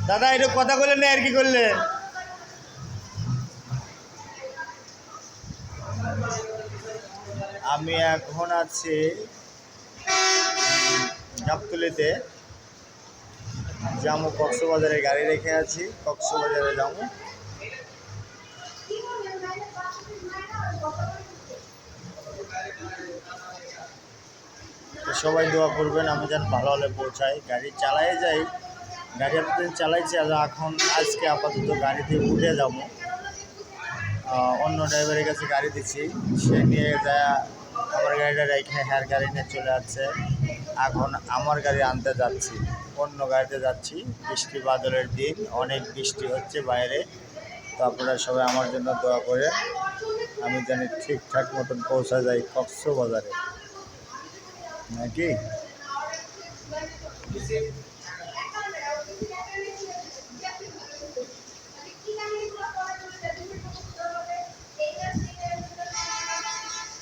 দাদা একটু কথা বললেন না, আর কি করলেন? আমি এখন আছি গাবতলীতে, যাবো কক্সবাজারে, গাড়ি রেখে আছি, কক্সবাজারে যাবো। সবাই দোয়া করবেন আমি যেন ভালো হলে পৌঁছাই। গাড়ি চালাই যাই, গাড়ি এতদিন চালাইছি, আর এখন আজকে আপাতত গাড়িতে উঠে যাবো। অন্য ড্রাইভারের কাছে গাড়ি দিচ্ছি, সে নিয়ে যায় আমার গাড়িটা রেখে হ্যার গাড়ি নিয়ে চলে যাচ্ছে। এখন আমার গাড়ি আনতে যাচ্ছি, অন্য গাড়িতে যাচ্ছি। বৃষ্টি বাদলের দিন, অনেক বৃষ্টি হচ্ছে বাইরে। তো আপনারা সবাই আমার জন্য দোয়া করে আমি জানি ঠিকঠাক মতন পৌঁছা যাই কক্সবাজারে, নাকি?